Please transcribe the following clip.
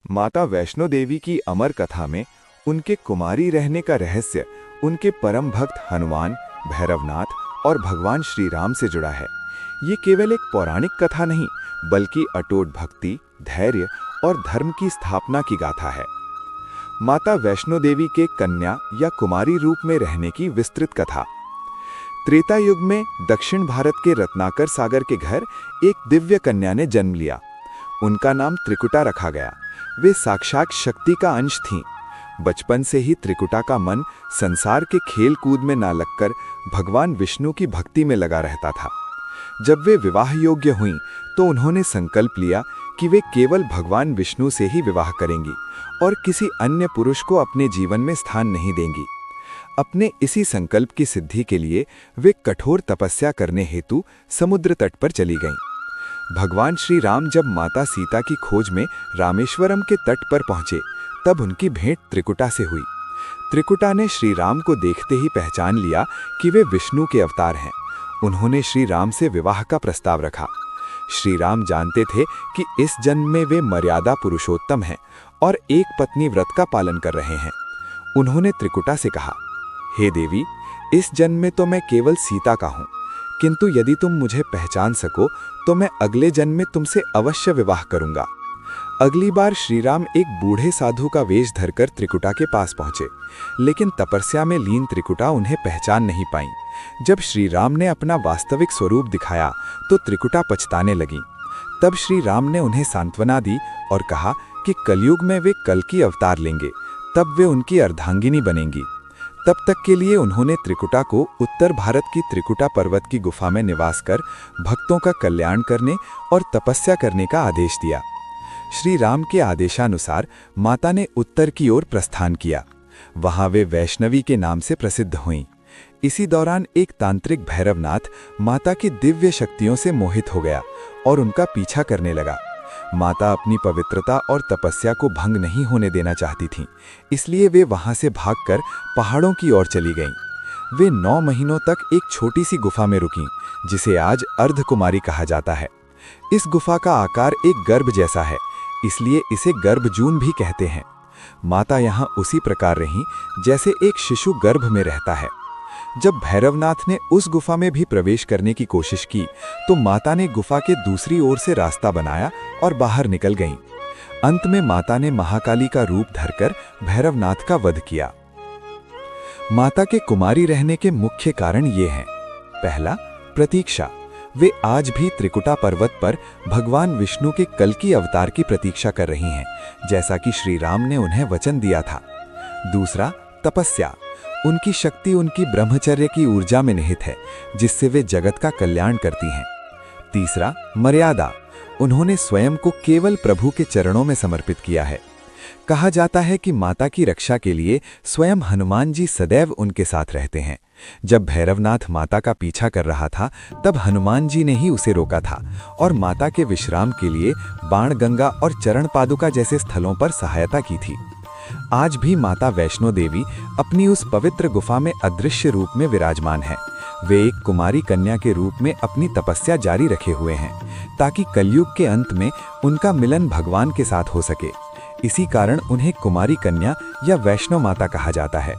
माता वैष्णो देवी की अमर कथा में उनके कुमारी रहने का रहस्य उनके परम भक्त हनुमान, भैरवनाथ और भगवान श्री राम से जुड़ा है। ये केवल एक पौराणिक कथा नहीं, बल्कि अटूट भक्ति, धैर्य और धर्म की स्थापना की गाथा है। माता वैष्णो देवी के कन्या या कुमारी रूप में रहने की विस्तृत कथा। त्रेता युग में दक्षिण भारत के रत्नाकर सागर के घर एक दिव्य कन्या ने जन्म लिया। उनका नाम त्रिकुटा रखा गया। वे साक्षात शक्ति का अंश थीं। बचपन से ही त्रिकुटा का मन संसार के खेल कूद में ना लगकर भगवान विष्णु की भक्ति में लगा रहता था। जब वे विवाह योग्य हुईं तो उन्होंने संकल्प लिया कि वे केवल भगवान विष्णु से ही विवाह करेंगी और किसी अन्य पुरुष को अपने जीवन में स्थान नहीं देंगी। अपने इसी संकल्प की सिद्धि के लिए वे कठोर तपस्या करने हेतु समुद्र तट पर चली गईं। भगवान श्री राम जब माता सीता की खोज में रामेश्वरम के तट पर पहुंचे, तब उनकी भेंट त्रिकुटा से हुई। त्रिकुटा ने श्री राम को देखते ही पहचान लिया कि वे विष्णु के अवतार हैं। उन्होंने श्री राम से विवाह का प्रस्ताव रखा। श्री राम जानते थे कि इस जन्म में वे मर्यादा पुरुषोत्तम हैं और एक पत्नी व्रत का पालन कर रहे हैं। उन्होंने त्रिकुटा से कहा, हे देवी, इस जन्म में तो मैं केवल सीता का हूँ, किंतु यदि तुम मुझे पहचान सको तो मैं अगले जन्म में तुमसे अवश्य विवाह करूंगा। अगली बार श्रीराम एक बूढ़े साधु का वेश धरकर त्रिकुटा के पास पहुंचे, लेकिन तपस्या में लीन त्रिकुटा उन्हें पहचान नहीं पाई। जब श्रीराम ने अपना वास्तविक स्वरूप दिखाया तो त्रिकुटा पछताने लगी। तब श्री राम ने उन्हें सांत्वना दी और कहा कि कलयुग में वे कल की अवतार लेंगे, तब वे उनकी अर्धांगिनी बनेंगी। तब तक के लिए उन्होंने त्रिकुटा को उत्तर भारत की त्रिकुटा पर्वत की गुफा में निवास कर भक्तों का कल्याण करने और तपस्या करने का आदेश दिया। श्री राम के आदेशानुसार माता ने उत्तर की ओर प्रस्थान किया। वहां वे वैष्णवी के नाम से प्रसिद्ध हुईं। इसी दौरान एक तांत्रिक भैरवनाथ माता की दिव्य शक्तियों से मोहित हो गया और उनका पीछा करने लगा। माता अपनी पवित्रता और तपस्या को भंग नहीं होने देना चाहती थीं, इसलिए वे वहां से भागकर पहाड़ों की ओर चली गईं। वे 9 महीनों तक एक छोटी सी गुफा में रुकीं, जिसे आज अर्धकुमारी कहा जाता है। इस गुफा का आकार एक गर्भ जैसा है, इसलिए इसे गर्भजून भी कहते हैं। माता यहाँ उसी प्रकार रहीं जैसे एक शिशु गर्भ में रहता है। जब भैरवनाथ ने उस गुफा में भी प्रवेश करने की कोशिश की तो माता ने गुफा के दूसरी ओर से रास्ता बनाया और बाहर निकल गईं। अंत में माता ने महाकाली का रूप धरकर भैरवनाथ का वध किया। माता के कुमारी रहने के मुख्य कारण ये हैं। पहला, प्रतीक्षा। वे आज भी त्रिकुटा पर्वत पर भगवान विष्णु के कल की अवतार की प्रतीक्षा कर रही हैं, जैसा कि श्री राम ने उन्हें वचन दिया था। दूसरा, तपस्या। उनकी शक्ति उनकी ब्रह्मचर्य की ऊर्जा में निहित है, जिससे वे जगत का कल्याण करती हैं। तीसरा, मर्यादा। उन्होंने स्वयं को केवल प्रभु के चरणों में समर्पित किया है। कहा जाता है कि माता की रक्षा के लिए स्वयं हनुमान जी सदैव उनके साथ रहते हैं। जब भैरवनाथ माता का पीछा कर रहा था, तब हनुमान जी ने ही उसे रोका था और माता के विश्राम के लिए बाणगंगा और चरण पादुका जैसे स्थलों पर सहायता की थी। आज भी माता वैष्णो देवी अपनी उस पवित्र गुफा में अदृश्य रूप में विराजमान है। वे एक कुमारी कन्या के रूप में अपनी तपस्या जारी रखे हुए हैं, ताकि कलयुग के अंत में उनका मिलन भगवान के साथ हो सके। इसी कारण उन्हें कुमारी कन्या या वैष्णो माता कहा जाता है।